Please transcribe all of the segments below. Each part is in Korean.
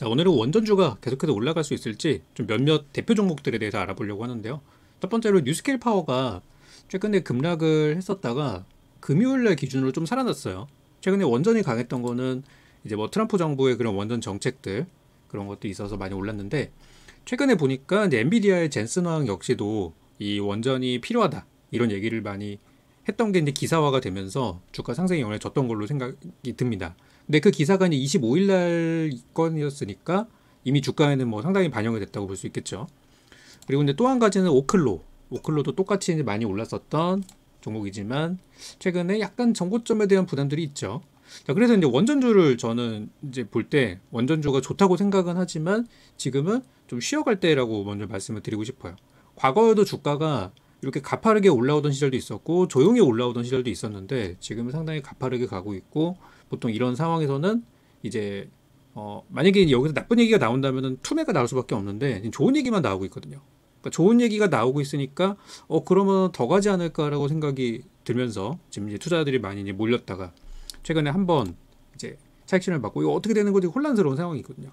자, 오늘은 원전주가 계속해서 올라갈 수 있을지 좀 몇몇 대표 종목들에 대해서 알아보려고 하는데요. 첫 번째로 뉴스케일 파워가 최근에 급락을 했었다가 금요일날 기준으로 좀 살아났어요. 최근에 원전이 강했던 거는 이제 뭐 트럼프 정부의 그런 원전 정책들 그런 것도 있어서 많이 올랐는데, 최근에 보니까 이제 엔비디아의 젠슨 황 역시도 이 원전이 필요하다 이런 얘기를 많이 했던 게 이제 기사화가 되면서 주가 상승에 영향을 줬던 걸로 생각이 듭니다. 근데 그 기사가 이제 25일 날 건이었으니까 이미 주가에는 뭐 상당히 반영이 됐다고 볼 수 있겠죠. 그리고 이제 또 한 가지는 오클로도 똑같이 이제 많이 올랐었던 종목이지만 최근에 약간 정고점에 대한 부담들이 있죠. 자, 그래서 이제 원전주를 저는 이제 볼 때 원전주가 좋다고 생각은 하지만 지금은 좀 쉬어갈 때라고 먼저 말씀을 드리고 싶어요. 과거에도 주가가 이렇게 가파르게 올라오던 시절도 있었고 조용히 올라오던 시절도 있었는데 지금은 상당히 가파르게 가고 있고, 보통 이런 상황에서는 이제 만약에 여기서 나쁜 얘기가 나온다면은 투매가 나올 수밖에 없는데 좋은 얘기만 나오고 있거든요. 그러니까 좋은 얘기가 나오고 있으니까 그러면 더 가지 않을까라고 생각이 들면서 지금 이제 투자들이 많이 이제 몰렸다가 최근에 한번 이제 차익실현을 받고 이거 어떻게 되는 거지 혼란스러운 상황이거든요.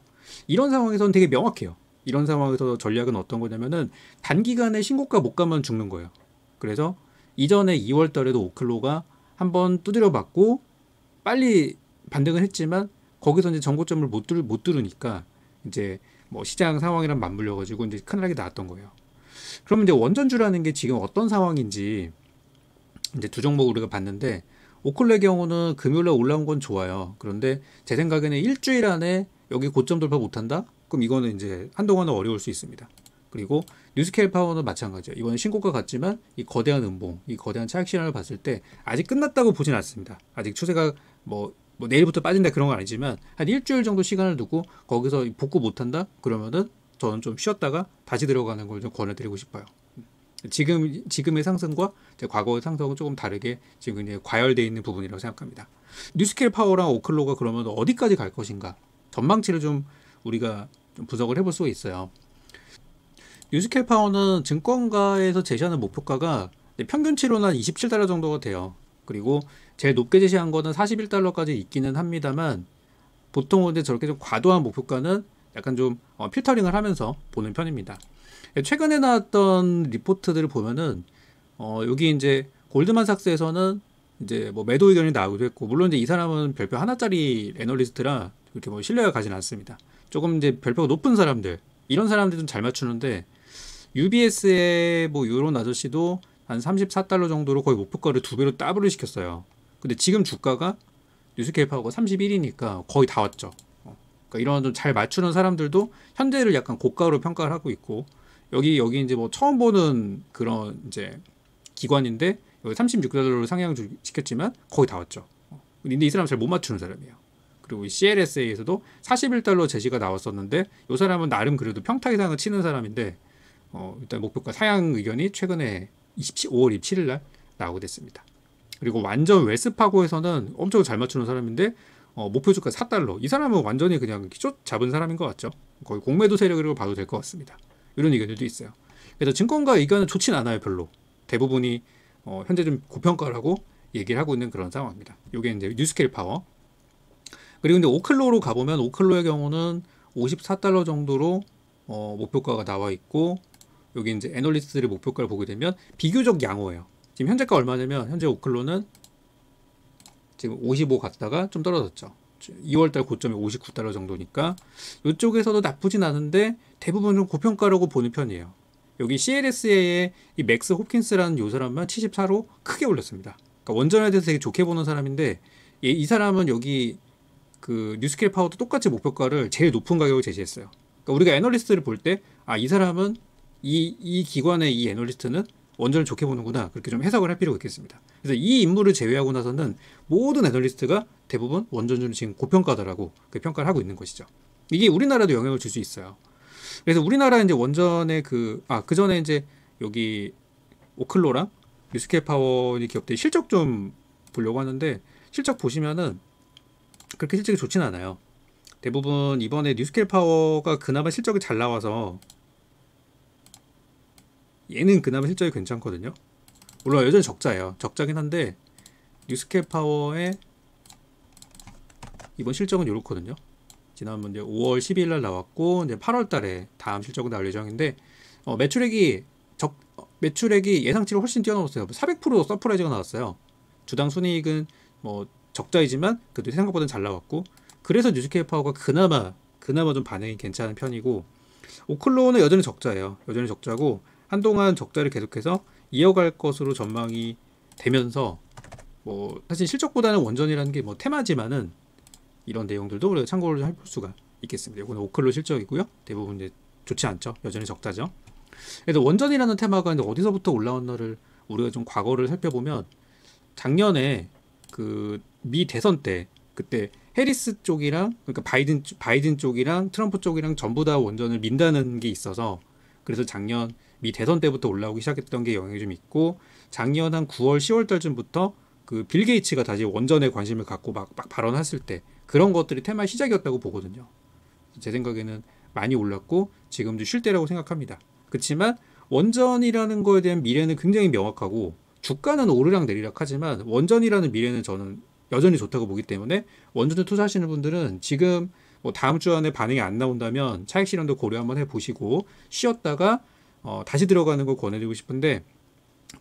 이런 상황에서는 되게 명확해요. 이런 상황에서 전략은 어떤 거냐면은 단기간에 신고가 못 가면 죽는 거예요. 그래서 이전에 2월 달에도 오클로가 한번 두드려 맞고 빨리 반등을 했지만 거기서 이제 정고점을 못 뚫으니까 이제 뭐 시장 상황이랑 맞물려 가지고 이제 큰일하게 나왔던 거예요. 그러면 이제 원전주라는 게 지금 어떤 상황인지 이제 두 종목 우리가 봤는데, 오클로의 경우는 금요일에 올라온 건 좋아요. 그런데 제 생각에는 일주일 안에 여기 고점 돌파 못한다? 그럼 이거는 이제 한동안은 어려울 수 있습니다. 그리고 뉴스케일 파워는 마찬가지예요. 이번에 신고가 같지만 이 거대한 음봉, 이 거대한 차익 실현을 봤을 때 아직 끝났다고 보진 않습니다. 아직 추세가 뭐 내일부터 빠진다 그런 건 아니지만 한 일주일 정도 시간을 두고 거기서 복구 못한다? 그러면은 저는 좀 쉬었다가 다시 들어가는 걸 좀 권해드리고 싶어요. 지금의 상승과 과거의 상승은 조금 다르게 지금 굉장히 과열되어 있는 부분이라고 생각합니다. 뉴스케일 파워랑 오클로가 그러면 어디까지 갈 것인가? 전망치를 좀 우리가 좀 분석을 해볼 수가 있어요. 뉴스케일 파워는 증권가에서 제시하는 목표가가 평균치로는 한 27달러 정도가 돼요. 그리고 제일 높게 제시한 거는 41달러까지 있기는 합니다만, 보통은 이제 저렇게 좀 과도한 목표가는 약간 좀 필터링을 하면서 보는 편입니다. 최근에 나왔던 리포트들을 보면은 여기 이제 골드만삭스에서는 이제 뭐 매도 의견이 나오기도 했고, 물론 이제 이 사람은 별표 하나짜리 애널리스트라 그렇게 뭐 신뢰가 가진 않습니다. 조금 이제 별표가 높은 사람들, 이런 사람들은 잘 맞추는데, UBS의 뭐 이런 아저씨도 한 34달러 정도로 거의 목표가를 2배로 더블을 시켰어요. 근데 지금 주가가 뉴스케일 파워가 31이니까 거의 다 왔죠. 그러니까 이런 좀 잘 맞추는 사람들도 현재를 약간 고가로 평가를 하고 있고, 여기 이제 뭐 처음 보는 그런 이제 기관인데 여기 36달러로 상향 시켰지만 거의 다 왔죠. 근데 이 사람 잘 못 맞추는 사람이에요. 그리고 CLSA에서도 41달러 제시가 나왔었는데 이 사람은 나름 그래도 평타 이상을 치는 사람인데 일단 목표가 사양 의견이 최근에 5월 27일 날 나오게 됐습니다. 그리고 완전 웰스파고에서는 엄청 잘 맞추는 사람인데 목표 주가 4달러. 이 사람은 완전히 그냥 기초 잡은 사람인 것 같죠. 거의 공매도 세력이라고 봐도 될 것 같습니다. 이런 의견들도 있어요. 그래서 증권가 의견은 좋진 않아요, 별로. 대부분이 현재 좀 고평가라고 얘기를 하고 있는 그런 상황입니다. 이게 이제 뉴스케일 파워. 그리고 이제 오클로로 가보면 오클로의 경우는 54달러 정도로 목표가가 나와 있고, 여기 이제 애널리스트들의 목표가를 보게 되면 비교적 양호해요. 지금 현재가 얼마냐면 현재 오클로는 지금 55 갔다가 좀 떨어졌죠. 2월달 고점이 59달러 정도니까 이쪽에서도 나쁘진 않은데 대부분 좀 고평가라고 보는 편이에요. 여기 CLSA의 이 맥스 홉킨스라는 요 사람만 74로 크게 올렸습니다. 그러니까 원전에 대해서 되게 좋게 보는 사람인데, 이 사람은 여기 그 뉴스케일 파워도 똑같이 목표가를 제일 높은 가격을 제시했어요. 그러니까 우리가 애널리스트를 볼 때 이 사람은 이 기관의 이 애널리스트는 원전을 좋게 보는구나, 그렇게 좀 해석을 할 필요가 있겠습니다. 그래서 이 인물을 제외하고 나서는 모든 애널리스트가 대부분 원전주는 지금 고평가다라고 그 평가를 하고 있는 것이죠. 이게 우리나라도 영향을 줄 수 있어요. 그래서 우리나라 이제 원전의 그 전에 이제 여기 오클로랑 뉴스케일 파워 기업들 실적 좀 보려고 하는데, 실적 보시면은 그렇게 실적이 좋진 않아요. 대부분 이번에 뉴스케일 파워가 그나마 실적이 잘 나와서 얘는 그나마 실적이 괜찮거든요. 물론 여전히 적자예요. 적자긴 한데 뉴스케일 파워의 이번 실적은 이렇거든요. 지난 이제 5월 12일 날 나왔고 이제 8월 달에 다음 실적은 나올 예정인데 매출액이 매출액이 예상치를 훨씬 뛰어넘었어요. 400% 서프라이즈가 나왔어요. 주당 순이익은 뭐 적자이지만 그래도 생각보다는 잘 나왔고, 그래서 뉴스케일 파워가 그나마 좀 반응이 괜찮은 편이고, 오클로는 여전히 적자예요. 여전히 적자고 한동안 적자를 계속해서 이어갈 것으로 전망이 되면서, 뭐 사실 실적보다는 원전이라는 게 뭐 테마지만은 이런 내용들도 우리가 참고를 해볼 수가 있겠습니다. 이거는 오클로 실적이고요. 대부분 이제 좋지 않죠. 여전히 적자죠. 그래서 원전이라는 테마가 이제 어디서부터 올라왔나를 우리가 좀 과거를 살펴보면, 작년에 그 미 대선 때 그때 해리스 쪽이랑, 그러니까 바이든 쪽이랑 트럼프 쪽이랑 전부 다 원전을 민다는 게 있어서, 그래서 작년 미 대선 때부터 올라오기 시작했던 게 영향이 좀 있고, 작년 한 9월 10월 달쯤부터 그 빌 게이츠가 다시 원전에 관심을 갖고 막 발언했을 때 그런 것들이 테마의 시작이었다고 보거든요. 제 생각에는 많이 올랐고 지금도 쉴 때라고 생각합니다. 그렇지만 원전이라는 거에 대한 미래는 굉장히 명확하고, 주가는 오르락 내리락 하지만 원전이라는 미래는 저는 여전히 좋다고 보기 때문에, 원전에 투자하시는 분들은 지금 뭐 다음 주 안에 반응이 안 나온다면 차익 실현도 고려 한번 해보시고, 쉬었다가 다시 들어가는 걸 권해드리고 싶은데,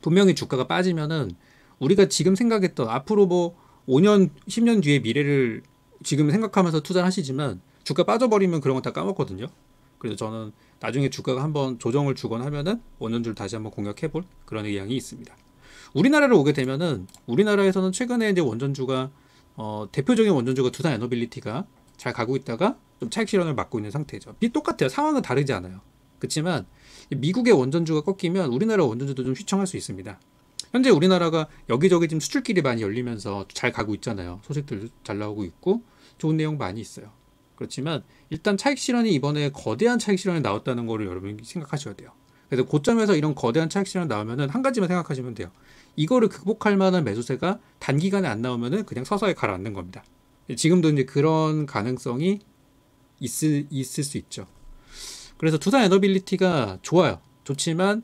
분명히 주가가 빠지면은 우리가 지금 생각했던 앞으로 뭐 5년 10년 뒤의 미래를 지금 생각하면서 투자를 하시지만, 주가 빠져버리면 그런 거 다 까먹거든요. 그래서 저는 나중에 주가가 한번 조정을 주거나 하면은 원전주를 다시 한번 공략해볼 그런 의향이 있습니다. 우리나라로 오게 되면은, 우리나라에서는 최근에 이제 원전주가 대표적인 원전주가 두산 에너빌리티가 잘 가고 있다가 좀 차익 실현을 맞고 있는 상태죠. 똑같아요. 상황은 다르지 않아요. 그렇지만 미국의 원전주가 꺾이면 우리나라 원전주도 좀 휘청할 수 있습니다. 현재 우리나라가 여기저기 지금 수출길이 많이 열리면서 잘 가고 있잖아요. 소식들 잘 나오고 있고 좋은 내용 많이 있어요. 그렇지만 일단 차익 실현이 이번에 거대한 차익 실현이 나왔다는 거를 여러분이 생각하셔야 돼요. 그래서 고점에서 이런 거대한 차익 실현 나오면은 한 가지만 생각하시면 돼요. 이거를 극복할 만한 매수세가 단기간에 안 나오면은 그냥 서서히 가라앉는 겁니다. 지금도 이제 그런 가능성이 있을 수 있죠. 그래서 두산 에너빌리티가 좋아요. 좋지만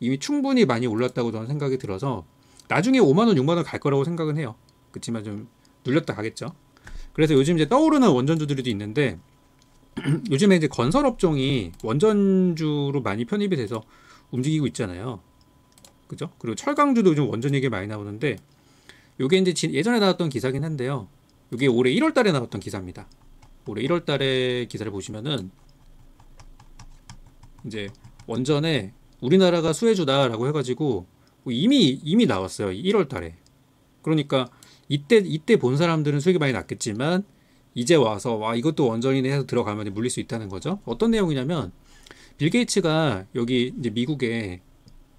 이미 충분히 많이 올랐다고 저는 생각이 들어서 나중에 5만 원, 6만 원 갈 거라고 생각은 해요. 그렇지만 좀 눌렸다 가겠죠. 그래서 요즘 이제 떠오르는 원전주들이 있는데, 요즘에 이제 건설업종이 원전주로 많이 편입이 돼서 움직이고 있잖아요. 그죠? 그리고 철강주도 요즘 원전 얘기 많이 나오는데, 요게 이제 예전에 나왔던 기사긴 한데요. 요게 올해 1월 달에 나왔던 기사입니다. 올해 1월 달에 기사를 보시면은 이제 원전에 우리나라가 수혜주다라고 해가지고 이미 나왔어요. 1월 달에. 그러니까 이때 본 사람들은 수익이 많이 났겠지만, 이제 와서 와 이것도 원전이네 해서 들어가면 물릴 수 있다는 거죠. 어떤 내용이냐면, 빌 게이츠가 여기 이제 미국의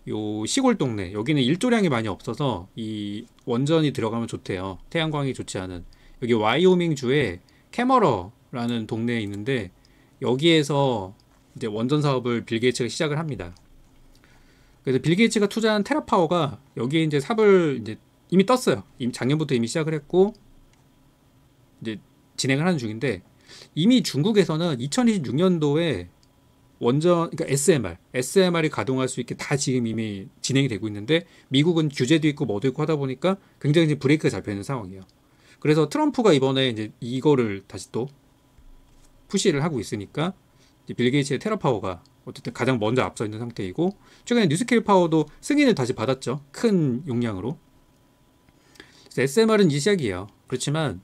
요 시골 동네, 여기는 일조량이 많이 없어서 이 원전이 들어가면 좋대요. 태양광이 좋지 않은 여기 와이오밍 주에 캐머러라는 동네에 있는데, 여기에서 이제 원전 사업을 빌 게이츠가 시작을 합니다. 그래서 빌 게이츠가 투자한 테라파워가 여기에 이제 삽을 이제 이미 떴어요. 이미 작년부터 이미 시작을 했고 이제 진행을 하는 중인데, 이미 중국에서는 2026년도에 원전, 그러니까 SMR이 가동할 수 있게 다 지금 이미 진행이 되고 있는데, 미국은 규제도 있고 뭐도 있고 하다 보니까 굉장히 이제 브레이크가 잡혀 있는 상황이에요. 그래서 트럼프가 이번에 이제 이거를 다시 또 푸시를 하고 있으니까, 이제 빌 게이츠의 테라파워가 어쨌든 가장 먼저 앞서 있는 상태이고, 최근에 뉴스케일 파워도 승인을 다시 받았죠. 큰 용량으로. 그래서 SMR은 이제 시작이에요. 그렇지만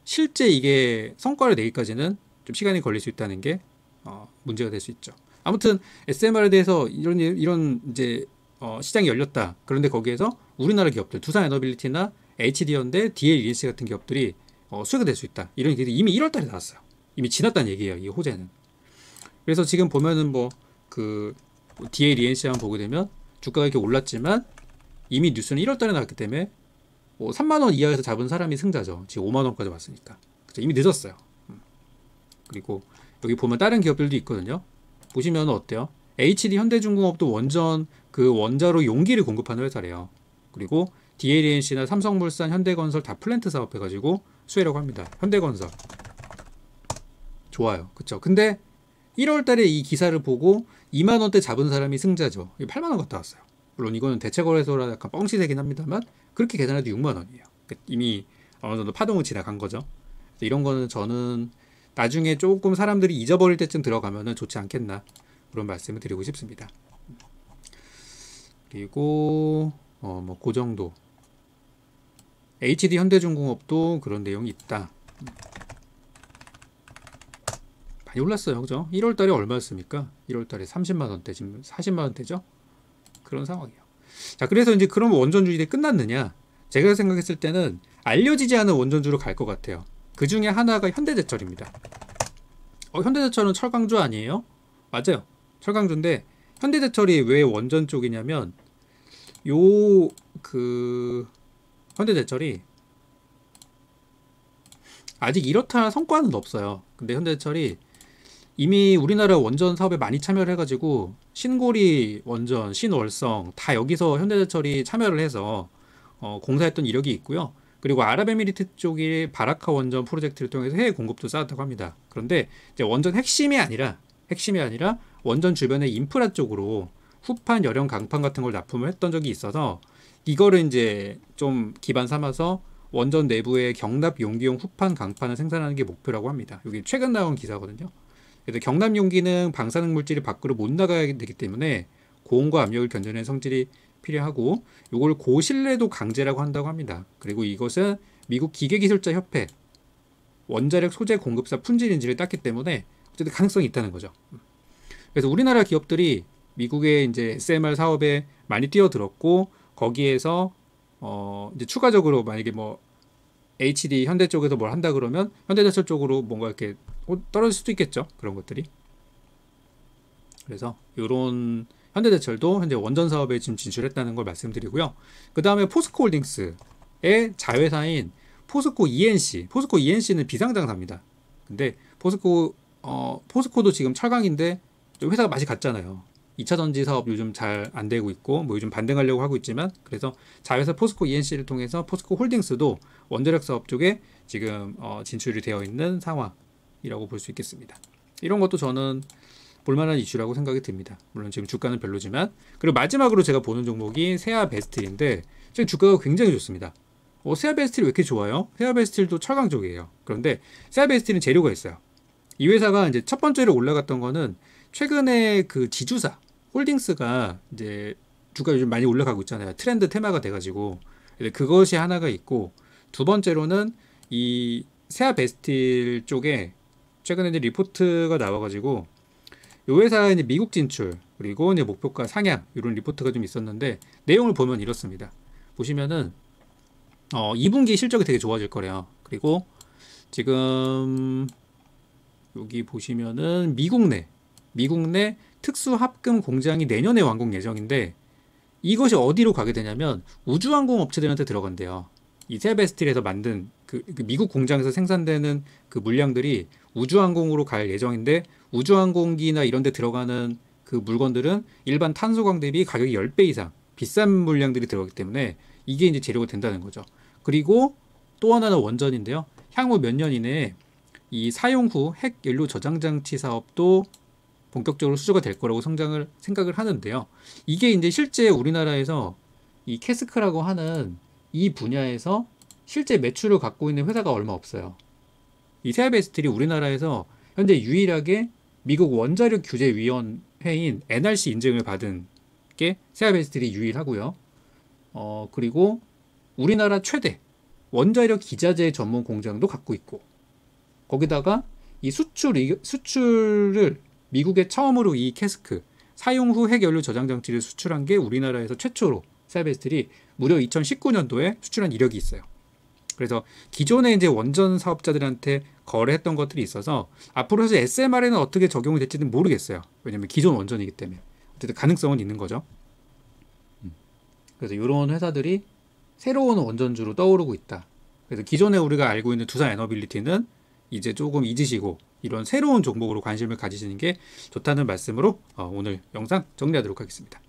실제 이게 성과를 내기까지는 좀 시간이 걸릴 수 있다는 게 문제가 될 수 있죠. 아무튼 SMR에 대해서 이런 이제 시장이 열렸다. 그런데 거기에서 우리나라 기업들, 두산 에너빌리티나 HD현대, DLENC 같은 기업들이 수혜가 될 수 있다. 이런 얘기들이 이미 1월 달에 나왔어요. 이미 지났다는 얘기예요. 이 호재는. 그래서 지금 보면은 뭐 그 DLENC만 보게 되면 주가가 이렇게 올랐지만 이미 뉴스는 1월 달에 나왔기 때문에 뭐 3만 원 이하에서 잡은 사람이 승자죠. 지금 5만 원까지 왔으니까. 그쵸? 이미 늦었어요. 그리고 여기 보면 다른 기업들도 있거든요. 보시면 어때요? HD 현대중공업도 그 원자로 용기를 공급하는 회사래요. 그리고 DLENC나 삼성물산, 현대건설 다 플랜트 사업해가지고 수혜라고 합니다. 현대건설 좋아요. 그쵸? 근데 1월 달에 이 기사를 보고 2만 원대 잡은 사람이 승자죠. 8만 원 갔다 왔어요. 물론 이거는 대체거래소라 약간 뻥치되긴 합니다만, 그렇게 계산해도 6만 원이에요. 이미 어느 정도 파동을 지나간 거죠. 이런 거는 저는 나중에 조금 사람들이 잊어버릴 때쯤 들어가면은 좋지 않겠나, 그런 말씀을 드리고 싶습니다. 그리고 뭐 그 정도. HD 현대중공업도 그런 내용이 있다. 많이 올랐어요, 그죠? 1월달에 얼마였습니까? 1월달에 30만원대, 지금 40만원대죠? 그런 상황이에요. 자, 그래서 이제 그럼 원전주의 끝났느냐? 제가 생각했을 때는 알려지지 않은 원전주로 갈 것 같아요. 그 중에 하나가 현대제철입니다. 현대제철은 철강주 아니에요? 맞아요, 철강주인데 현대제철이 왜 원전 쪽이냐면 현대제철이 아직 이렇다 성과는 없어요. 근데 현대제철이 이미 우리나라 원전 사업에 많이 참여를 해가지고 신고리 원전, 신월성 다 여기서 현대제철이 참여를 해서 공사했던 이력이 있고요. 그리고 아랍에미리트 쪽이 바라카 원전 프로젝트를 통해서 해외 공급도 쌓았다고 합니다. 그런데 이제 원전 핵심이 아니라 원전 주변의 인프라 쪽으로 후판, 열연, 강판 같은 걸 납품을 했던 적이 있어서 이거를 이제 좀 기반 삼아서 원전 내부의 경납 용기용 후판, 강판을 생산하는 게 목표라고 합니다. 여기 최근 나온 기사거든요. 그래서 경납 용기는 방사능 물질이 밖으로 못 나가야 되기 때문에 고온과 압력을 견뎌내는 성질이 필요하고, 이걸 고신뢰도 강제라고 한다고 합니다. 그리고 이것은 미국 기계기술자협회 원자력 소재 공급사 품질 인증을 땄기 때문에 어쨌든 가능성이 있다는 거죠. 그래서 우리나라 기업들이 미국의 이제 SMR 사업에 많이 뛰어들었고, 거기에서 이제 추가적으로 만약에 뭐 HD 현대 쪽에서 뭘 한다 그러면 현대제철 쪽으로 뭔가 이렇게 떨어질 수도 있겠죠, 그런 것들이. 그래서 이런 현대제철도 현재 원전 사업에 지금 진출했다는 걸 말씀드리고요. 그 다음에 포스코홀딩스의 자회사인 포스코 ENC, 포스코 ENC는 비상장사입니다. 근데 포스코도 지금 철강인데 회사가 맛이 갔잖아요. 2차 전지 사업 요즘 잘 안 되고 있고, 뭐 요즘 반등하려고 하고 있지만, 그래서 자회사 포스코 ENC를 통해서 포스코 홀딩스도 원자력 사업 쪽에 지금 진출이 되어 있는 상황이라고 볼 수 있겠습니다. 이런 것도 저는 볼만한 이슈라고 생각이 듭니다. 물론 지금 주가는 별로지만. 그리고 마지막으로 제가 보는 종목이 세아베스틸인데 지금 주가가 굉장히 좋습니다. 세아베스틸이 왜 이렇게 좋아요? 세아베스틸도 철강 쪽이에요. 그런데 세아베스틸은 재료가 있어요. 이 회사가 이제 첫 번째로 올라갔던 거는 최근에 그 지주사 홀딩스가 이제 주가 요즘 많이 올라가고 있잖아요. 트렌드 테마가 돼가지고 그것이 하나가 있고, 두 번째로는 이 세아베스틸 쪽에 최근에 이제 리포트가 나와가지고 이 회사의 이제 미국 진출, 그리고 이제 목표가 상향, 이런 리포트가 좀 있었는데 내용을 보면 이렇습니다. 보시면은 2분기 실적이 되게 좋아질 거래요. 그리고 지금 여기 보시면은 미국 내 특수 합금 공장이 내년에 완공 예정인데, 이것이 어디로 가게 되냐면 우주항공 업체들한테 들어간대요. 이 세아베스틸에서 만든 그 미국 공장에서 생산되는 그 물량들이 우주항공으로 갈 예정인데, 우주항공기나 이런 데 들어가는 그 물건들은 일반 탄소광 대비 가격이 10배 이상 비싼 물량들이 들어가기 때문에 이게 이제 재료가 된다는 거죠. 그리고 또 하나는 원전인데요. 향후 몇 년 이내에 이 사용 후 핵 연료 저장 장치 사업도 본격적으로 수주가 될 거라고 생각을 하는데요. 이게 이제 실제 우리나라에서 이 캐스크라고 하는 이 분야에서 실제 매출을 갖고 있는 회사가 얼마 없어요. 이 세아베스틸이 우리나라에서 현재 유일하게 미국 원자력 규제 위원회인 NRC 인증을 받은 게 세아베스틸이 유일하고요. 그리고 우리나라 최대 원자력 기자재 전문 공장도 갖고 있고, 거기다가 이 수출을 미국에 처음으로 이 캐스크 사용 후 핵연료 저장 장치를 수출한 게 우리나라에서 최초로 세아베스틸이 무려 2019년도에 수출한 이력이 있어요. 그래서 기존에 이제 원전 사업자들한테 거래했던 것들이 있어서 앞으로 해서 SMR에는 어떻게 적용이 될지는 모르겠어요. 왜냐면 기존 원전이기 때문에. 어쨌든 가능성은 있는 거죠. 그래서 이런 회사들이 새로운 원전주로 떠오르고 있다. 그래서 기존에 우리가 알고 있는 두산 에너빌리티는 이제 조금 잊으시고 이런 새로운 종목으로 관심을 가지시는 게 좋다는 말씀으로 오늘 영상 정리하도록 하겠습니다.